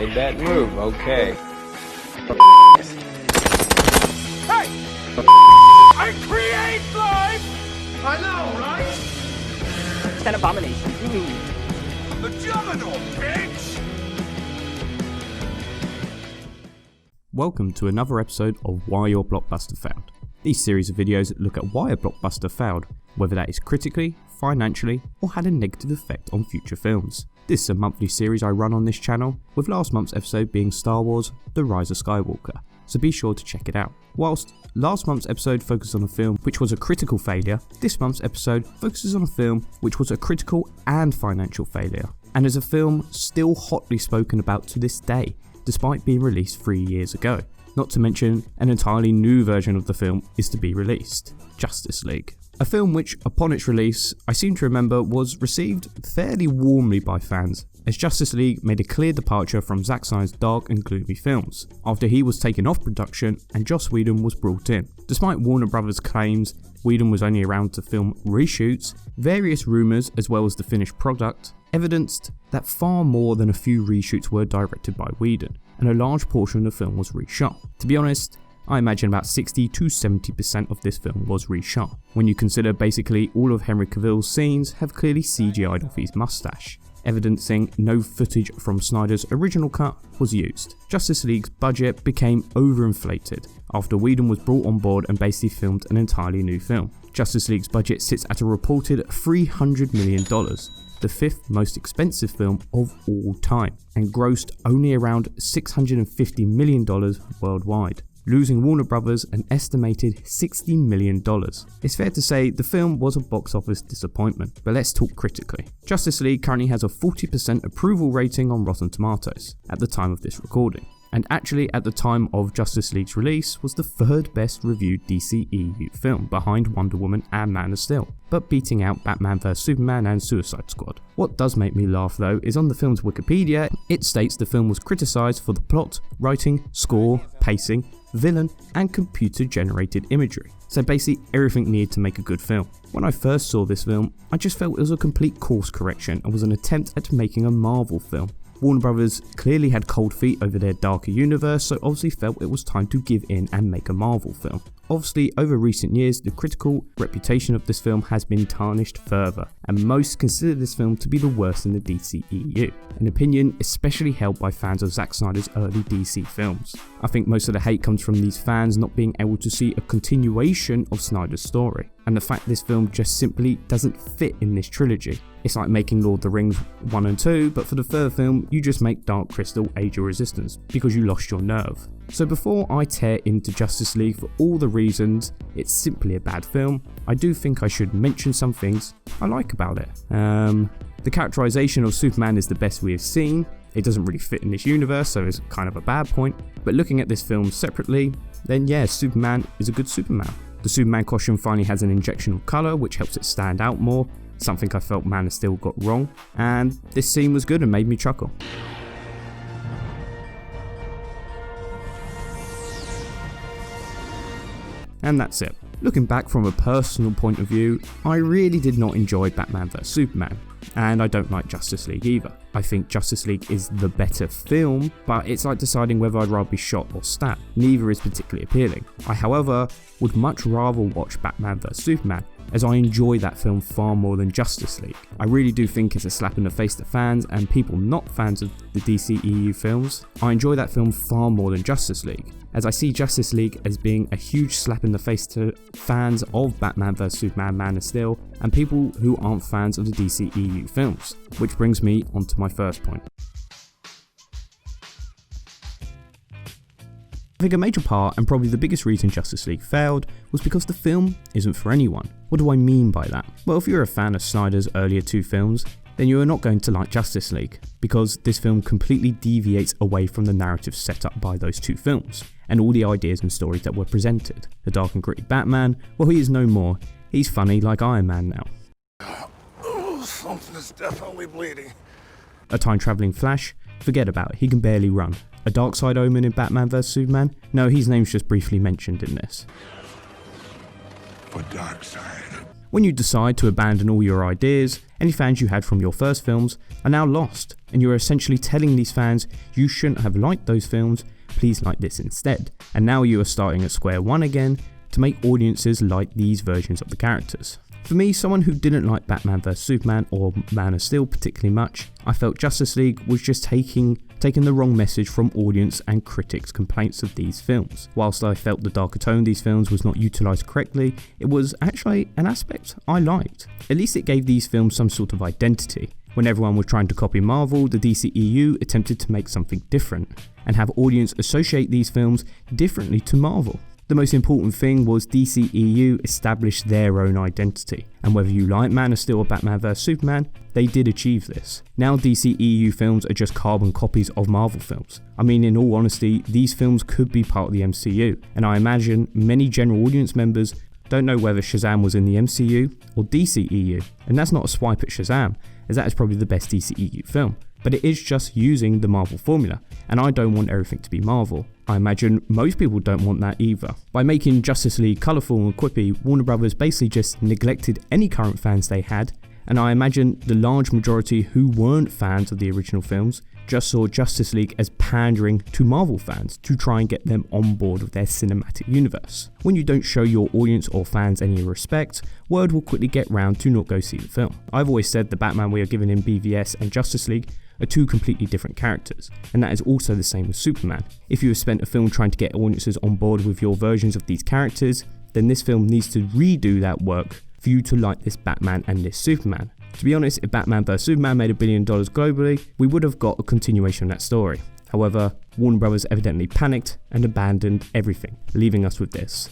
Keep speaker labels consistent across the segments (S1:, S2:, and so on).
S1: made that move, okay.
S2: Hey! I create life! I know, right?
S3: It's an abomination.
S2: The Juggernaut, bitch!
S4: Welcome to another episode of Why Your BlockBuster Failed. These series of videos look at why a blockbuster failed, whether that is critically, financially, or had a negative effect on future films. This is a monthly series I run on this channel, with last month's episode being Star Wars: The Rise of Skywalker, so be sure to check it out. Whilst last month's episode focused on a film which was a critical failure, this month's episode focuses on a film which was a critical and financial failure, and is a film still hotly spoken about to this day, despite being released 3 years ago. Not to mention, an entirely new version of the film is to be released, Justice League. A film which, upon its release, I seem to remember was received fairly warmly by fans, as Justice League made a clear departure from Zack Snyder's dark and gloomy films, after he was taken off production and Joss Whedon was brought in. Despite Warner Brothers' claims Whedon was only around to film reshoots, various rumours as well as the finished product evidenced that far more than a few reshoots were directed by Whedon, and a large portion of the film was reshot. To be honest, I imagine about 60 to 70% of this film was reshot, when you consider basically all of Henry Cavill's scenes have clearly CGI'd off his mustache, evidencing no footage from Snyder's original cut was used. Justice League's budget became overinflated after Whedon was brought on board and basically filmed an entirely new film. Justice League's budget sits at a reported $300 million, the fifth most expensive film of all time, and grossed only around $650 million worldwide, losing Warner Brothers an estimated $60 million. It's fair to say the film was a box office disappointment, but let's talk critically. Justice League currently has a 40% approval rating on Rotten Tomatoes at the time of this recording, and actually at the time of Justice League's release was the third best reviewed DCEU film behind Wonder Woman and Man of Steel, but beating out Batman vs Superman and Suicide Squad. What does make me laugh though is on the film's Wikipedia, it states the film was criticised for the plot, writing, score, pacing, villain, and computer generated imagery. So basically everything needed to make a good film. When I first saw this film, I just felt it was a complete course correction and was an attempt at making a Marvel film. Warner Brothers clearly had cold feet over their darker universe, so obviously felt it was time to give in and make a Marvel film. Obviously, over recent years, the critical reputation of this film has been tarnished further, and most consider this film to be the worst in the DCEU, an opinion especially held by fans of Zack Snyder's early DC films. I think most of the hate comes from these fans not being able to see a continuation of Snyder's story, and the fact this film just simply doesn't fit in this trilogy. It's like making Lord of the Rings 1 and 2, but for the third film, you just make Dark Crystal Age of Resistance, because you lost your nerve. So before I tear into Justice League for all the reasons it's simply a bad film, I do think I should mention some things I like about it. The characterization of Superman is the best we have seen. It doesn't really fit in this universe, so it's kind of a bad point. But looking at this film separately, then yeah, Superman is a good Superman. The Superman costume finally has an injection of colour, which helps it stand out more, something I felt Man of Steel got wrong, and this scene was good and made me chuckle. And that's it. Looking back from a personal point of view, I really did not enjoy Batman vs Superman, and I don't like Justice League either. I think Justice League is the better film, but it's like deciding whether I'd rather be shot or stabbed. Neither is particularly appealing. I, however, would much rather watch Batman vs Superman, as I enjoy that film far more than Justice League. I really do think it's a slap in the face to fans and people not fans of the DCEU films. I enjoy that film far more than Justice League, as I see Justice League as being a huge slap in the face to fans of Batman vs Superman, Man of Steel, and people who aren't fans of the DCEU films. Which brings me on to my first point. I think a major part, and probably the biggest reason Justice League failed, was because the film isn't for anyone. What do I mean by that? Well, if you're a fan of Snyder's earlier two films, then you are not going to like Justice League, because this film completely deviates away from the narrative set up by those two films, and all the ideas and stories that were presented. The dark and gritty Batman, well, he is no more. He's funny like Iron Man now.
S2: Something is definitely bleeding.
S4: A time-travelling Flash? Forget about it, he can barely run. A Darkseid Omen in Batman vs Superman? No, his name's just briefly mentioned in this.
S2: For Darkseid.
S4: When you decide to abandon all your ideas, any fans you had from your first films are now lost, and you're essentially telling these fans you shouldn't have liked those films, please like this instead. And now you are starting at square one again to make audiences like these versions of the characters. For me, someone who didn't like Batman vs Superman or Man of Steel particularly much, I felt Justice League was just taking the wrong message from audience and critics' complaints of these films. Whilst I felt the darker tone of these films was not utilised correctly, it was actually an aspect I liked. At least it gave these films some sort of identity. When everyone was trying to copy Marvel, the DCEU attempted to make something different and have audience associate these films differently to Marvel. The most important thing was DCEU established their own identity, and whether you like Man of Steel or Batman vs Superman, they did achieve this. Now DCEU films are just carbon copies of Marvel films. I mean, in all honesty, these films could be part of the MCU, and I imagine many general audience members don't know whether Shazam was in the MCU or DCEU, and that's not a swipe at Shazam, as that is probably the best DCEU film. But it is just using the Marvel formula, and I don't want everything to be Marvel. I imagine most people don't want that either. By making Justice League colourful and quippy, Warner Brothers basically just neglected any current fans they had, and I imagine the large majority who weren't fans of the original films just saw Justice League as pandering to Marvel fans to try and get them on board with their cinematic universe. When you don't show your audience or fans any respect, word will quickly get round to not go see the film. I've always said the Batman we are given in BVS and Justice League are two completely different characters, and that is also the same with Superman. If you have spent a film trying to get audiences on board with your versions of these characters, then this film needs to redo that work for you to like this Batman and this Superman. To be honest, if Batman vs Superman made $1 billion globally, we would have got a continuation of that story. However, Warner Brothers evidently panicked and abandoned everything, leaving us with this.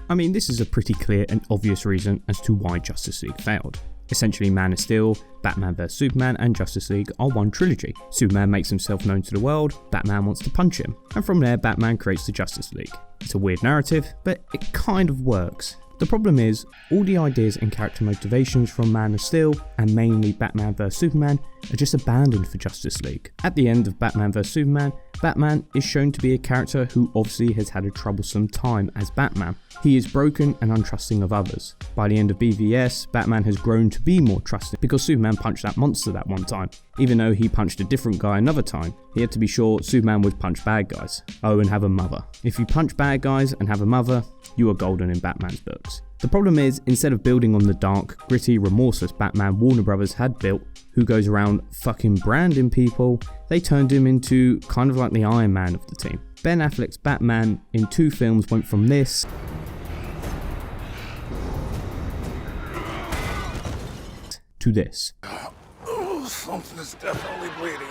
S4: I mean, this is a pretty clear and obvious reason as to why Justice League failed. Essentially, Man of Steel, Batman vs Superman and Justice League are one trilogy. Superman makes himself known to the world, Batman wants to punch him, and from there Batman creates the Justice League. It's a weird narrative, but it kind of works. The problem is, all the ideas and character motivations from Man of Steel, and mainly Batman vs Superman, are just abandoned for Justice League. At the end of Batman vs Superman, Batman is shown to be a character who obviously has had a troublesome time as Batman. He is broken and untrusting of others. By the end of BVS, Batman has grown to be more trusting because Superman punched that monster that one time. Even though he punched a different guy another time, he had to be sure Superman would punch bad guys. Oh, and have a mother. If you punch bad guys and have a mother, you are golden in Batman's books. The problem is, instead of building on the dark, gritty, remorseless Batman Warner Brothers had built, who goes around fucking branding people, they turned him into kind of like the Iron Man of the team. Ben Affleck's Batman in 2 films went from this to this.
S2: Oh, something is definitely bleeding.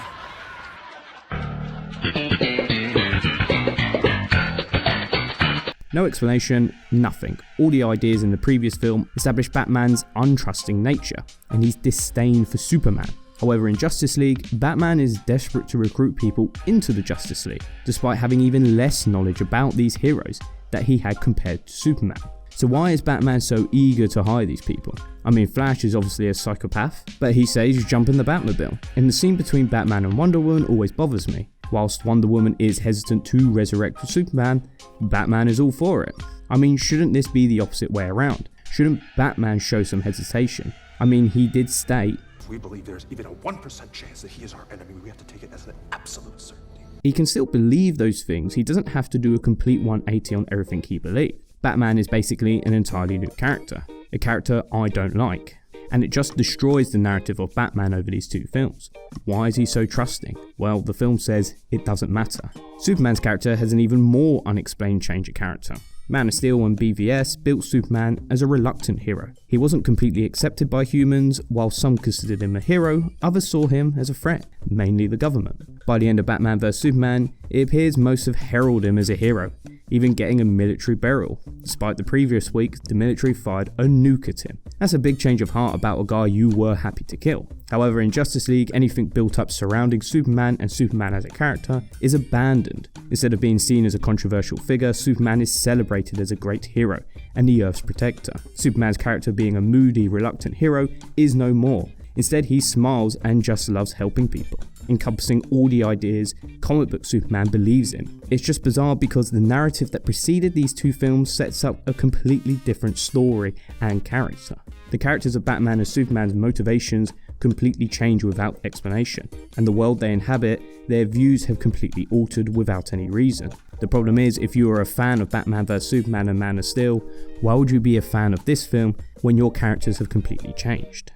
S4: No explanation, nothing. All the ideas in the previous film established Batman's untrusting nature and his disdain for Superman. However, in Justice League, Batman is desperate to recruit people into the Justice League, despite having even less knowledge about these heroes that he had compared to Superman. So why is Batman so eager to hire these people? I mean, Flash is obviously a psychopath, but he says jump in the Batmobile. And the scene between Batman and Wonder Woman always bothers me. Whilst Wonder Woman is hesitant to resurrect Superman, Batman is all for it. I mean, shouldn't this be the opposite way around? Shouldn't Batman show some hesitation? I mean, he did state,
S1: we believe there's even a 1% chance that he is our enemy. We have to take it as an absolute certainty.
S4: He can still believe those things. He doesn't have to do a complete 180 on everything he believed. Batman is basically an entirely new character, a character I don't like. And it just destroys the narrative of Batman over these 2 films. Why is he so trusting? Well, the film says it doesn't matter. Superman's character has an even more unexplained change of character. Man of Steel and BVS built Superman as a reluctant hero. He wasn't completely accepted by humans. While some considered him a hero, others saw him as a threat, mainly the government. By the end of Batman vs Superman, it appears most have heralded him as a hero, even getting a military burial. Despite the previous week, the military fired a nuke at him. That's a big change of heart about a guy you were happy to kill. However, in Justice League, anything built up surrounding Superman and Superman as a character is abandoned. Instead of being seen as a controversial figure, Superman is celebrated as a great hero and the Earth's protector. Superman's character being a moody, reluctant hero is no more. Instead, he smiles and just loves helping people. encompassing all the ideas comic book Superman believes in. It's just bizarre because the narrative that preceded these two films sets up a completely different story and character. The characters of Batman and Superman's motivations completely change without explanation, and the world they inhabit, their views have completely altered without any reason. The problem is, if you are a fan of Batman vs Superman and Man of Steel, why would you be a fan of this film when your characters have completely changed?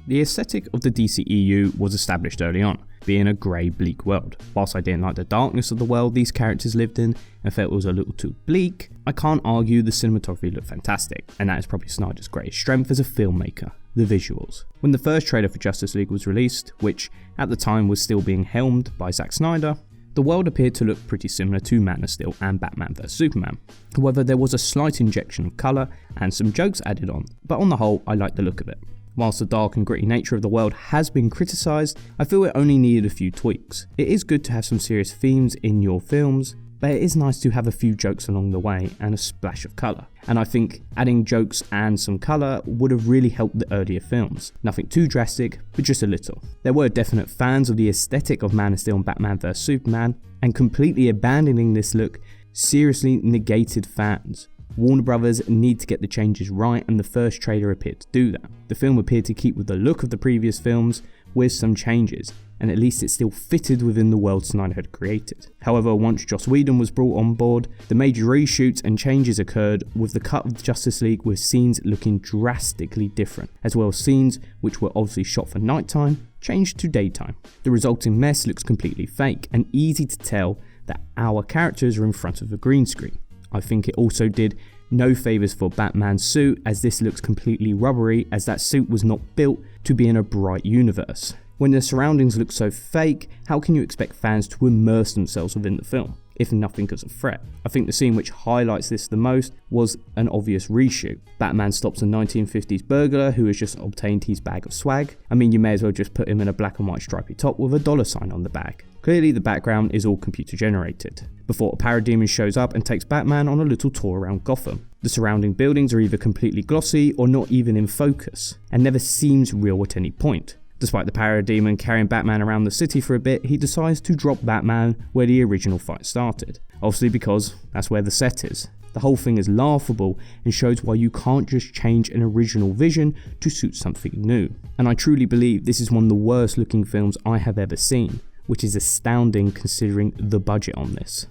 S4: The aesthetic of the DCEU was established early on, being a grey, bleak world. Whilst I didn't like the darkness of the world these characters lived in and felt it was a little too bleak, I can't argue the cinematography looked fantastic, and that is probably Snyder's greatest strength as a filmmaker, the visuals. When the first trailer for Justice League was released, which at the time was still being helmed by Zack Snyder, the world appeared to look pretty similar to Man of Steel and Batman vs Superman. However, there was a slight injection of colour and some jokes added on, but on the whole, I liked the look of it. Whilst the dark and gritty nature of the world has been criticised, I feel it only needed a few tweaks. It is good to have some serious themes in your films, but it is nice to have a few jokes along the way and a splash of colour. And I think adding jokes and some colour would have really helped the earlier films. Nothing too drastic, but just a little. There were definite fans of the aesthetic of Man of Steel and Batman vs Superman, and completely abandoning this look seriously negated fans. Warner Brothers need to get the changes right, and the first trailer appeared to do that. The film appeared to keep with the look of the previous films with some changes, and at least it still fitted within the world Snyder had created. However, once Joss Whedon was brought on board, the major reshoots and changes occurred, with the cut of Justice League with scenes looking drastically different, as well as scenes which were obviously shot for nighttime changed to daytime. The resulting mess looks completely fake and easy to tell that our characters are in front of a green screen. I think it also did no favours for Batman's suit, as this looks completely rubbery, as that suit was not built to be in a bright universe. When the surroundings look so fake, how can you expect fans to immerse themselves within the film, if nothing is a threat? I think the scene which highlights this the most was an obvious reshoot. Batman stops a 1950s burglar who has just obtained his bag of swag. I mean, you may as well just put him in a black and white stripy top with a $sign on the bag. Clearly the background is all computer generated, before a parademon shows up and takes Batman on a little tour around Gotham. The surrounding buildings are either completely glossy or not even in focus, and never seems real at any point. Despite the parademon carrying Batman around the city for a bit, he decides to drop Batman where the original fight started. Obviously because that's where the set is. The whole thing is laughable and shows why you can't just change an original vision to suit something new. And I truly believe this is one of the worst looking films I have ever seen, which is astounding considering the budget on this.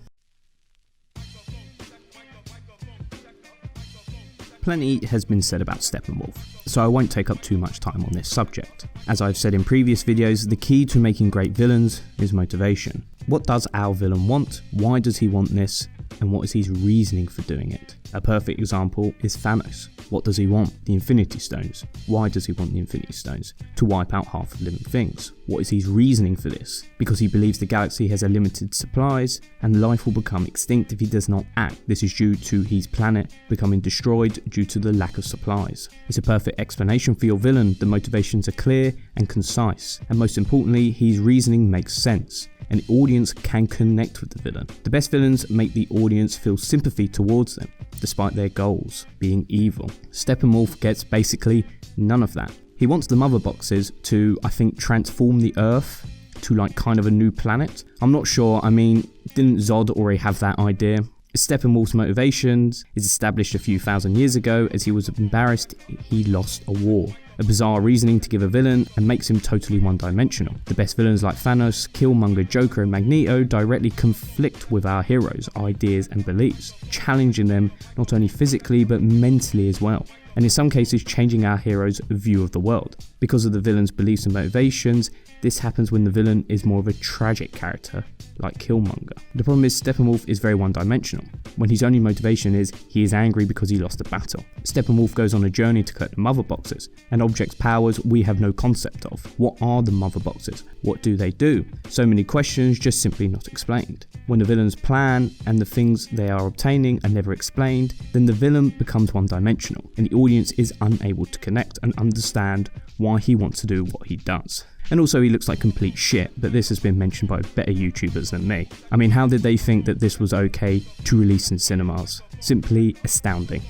S4: Plenty has been said about Steppenwolf, so I won't take up too much time on this subject. As I've said in previous videos, the key to making great villains is motivation. What does our villain want? Why does he want this? And what is his reasoning for doing it? A perfect example is Thanos. What does he want? The Infinity Stones. Why does he want the Infinity Stones? To wipe out half of living things. What is his reasoning for this? Because he believes the galaxy has a limited supplies and life will become extinct if he does not act. This is due to his planet becoming destroyed due to the lack of supplies. It's a perfect explanation for your villain. The motivations are clear and concise, and most importantly, his reasoning makes sense, and the audience can connect with the villain. The best villains make the audience feel sympathy towards them, despite their goals being evil. Steppenwolf gets basically none of that. He wants the mother boxes to, I think, transform the Earth to like kind of a new planet. I'm not sure, I mean, didn't Zod already have that idea? Steppenwolf's motivations is established a few thousand years ago as he was embarrassed he lost a war. A bizarre reasoning to give a villain and makes him totally one-dimensional. The best villains like Thanos, Killmonger, Joker and Magneto directly conflict with our heroes' ideas and beliefs, challenging them not only physically but mentally as well, and in some cases changing our heroes' view of the world. Because of the villain's beliefs and motivations, this happens when the villain is more of a tragic character, like Killmonger. The problem is Steppenwolf is very one-dimensional, when his only motivation is he is angry because he lost a battle. Steppenwolf goes on a journey to collect the mother boxes, and objects' powers we have no concept of. What are the mother boxes? What do they do? So many questions just simply not explained. When the villain's plan and the things they are obtaining are never explained, then the villain becomes one-dimensional, and the audience is unable to connect and understand why he wants to do what he does. And also he looks like complete shit, but this has been mentioned by better YouTubers than me. I mean, how did they think that this was okay to release in cinemas? Simply astounding.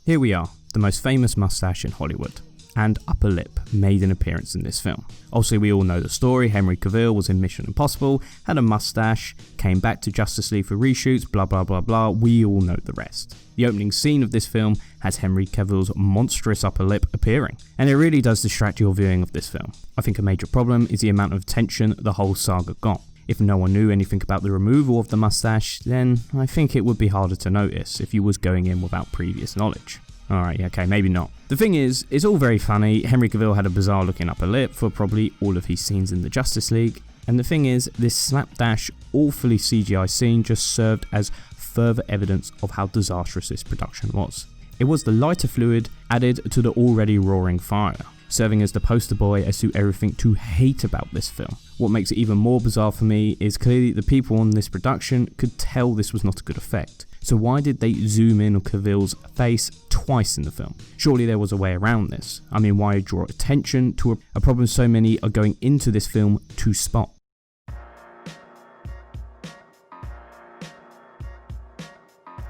S4: Here we are, the most famous mustache in Hollywood, and upper lip made an appearance in this film. Obviously we all know the story. Henry Cavill was in Mission Impossible, had a mustache, came back to Justice League for reshoots, blah blah blah blah, we all know the rest. The opening scene of this film has Henry Cavill's monstrous upper lip appearing, and it really does distract your viewing of this film. I think a major problem is the amount of attention the whole saga got. If no one knew anything about the removal of the mustache, then I think it would be harder to notice if you was going in without previous knowledge. Alright, okay, maybe not. The thing is, it's all very funny. Henry Cavill had a bizarre looking upper lip for probably all of his scenes in the Justice League, and the thing is, this slapdash, awfully CGI scene just served as further evidence of how disastrous this production was. It was the lighter fluid added to the already roaring fire, serving as the poster boy as to everything to hate about this film. What makes it even more bizarre for me is clearly the people on this production could tell this was not a good effect. So why did they zoom in on Cavill's face twice in the film? Surely there was a way around this. I mean, why draw attention to a problem so many are going into this film to spot?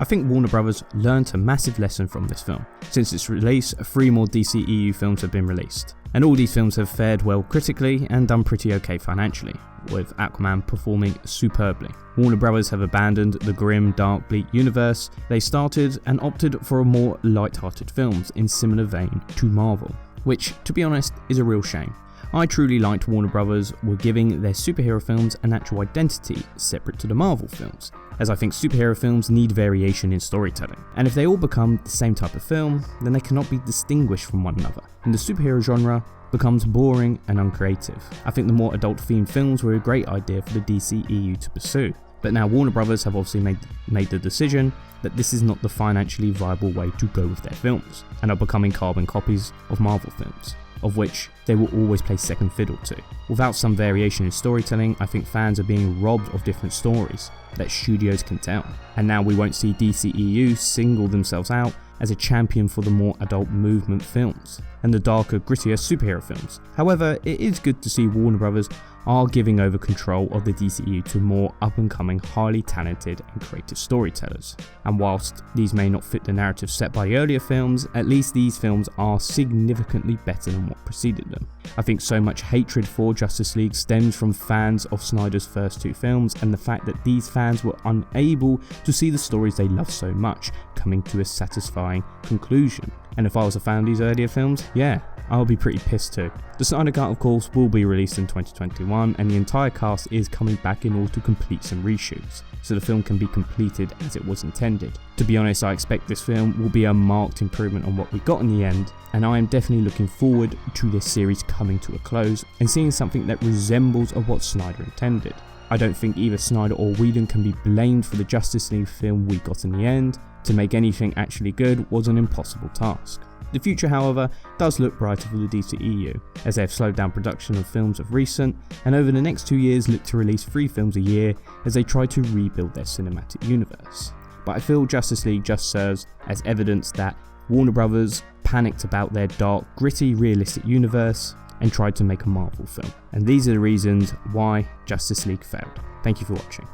S4: I think Warner Brothers learned a massive lesson from this film. Since its release, 3 more DCEU films have been released, and all these films have fared well critically and done pretty okay financially, with Aquaman performing superbly. Warner Brothers have abandoned the grim, dark, bleak universe they started and opted for a more light-hearted films in similar vein to Marvel, which, to be honest, is a real shame. I truly liked Warner Brothers were giving their superhero films an actual identity separate to the Marvel films, as I think superhero films need variation in storytelling, and if they all become the same type of film, then they cannot be distinguished from one another, and the superhero genre becomes boring and uncreative. I think the more adult themed films were a great idea for the DCEU to pursue, but now Warner Brothers have obviously made the decision that this is not the financially viable way to go with their films, and are becoming carbon copies of Marvel films, of which they will always play second fiddle to. Without some variation in storytelling, I think fans are being robbed of different stories that studios can tell, and now we won't see DCEU single themselves out as a champion for the more adult movement films and the darker, grittier superhero films. However, it is good to see Warner Brothers are giving over control of the DCEU to more up-and-coming, highly talented and creative storytellers. And whilst these may not fit the narrative set by earlier films, at least these films are significantly better than what preceded them. I think so much hatred for Justice League stems from fans of Snyder's first 2 films, and the fact that these fans were unable to see the stories they love so much coming to a satisfying conclusion. And if I was a fan of these earlier films, yeah, I'll be pretty pissed too. The Snyder Cut, of course, will be released in 2021, and the entire cast is coming back in order to complete some reshoots, so the film can be completed as it was intended. To be honest, I expect this film will be a marked improvement on what we got in the end, and I am definitely looking forward to this series coming to a close and seeing something that resembles of what Snyder intended. I don't think either Snyder or Whedon can be blamed for the Justice League film we got in the end. To make anything actually good was an impossible task. The future, however, does look brighter for the DCEU, as they have slowed down production of films of recent, and over the next 2 years look to release 3 films a year as they try to rebuild their cinematic universe. But I feel Justice League just serves as evidence that Warner Brothers panicked about their dark, gritty, realistic universe and tried to make a Marvel film. And these are the reasons why Justice League failed. Thank you for watching.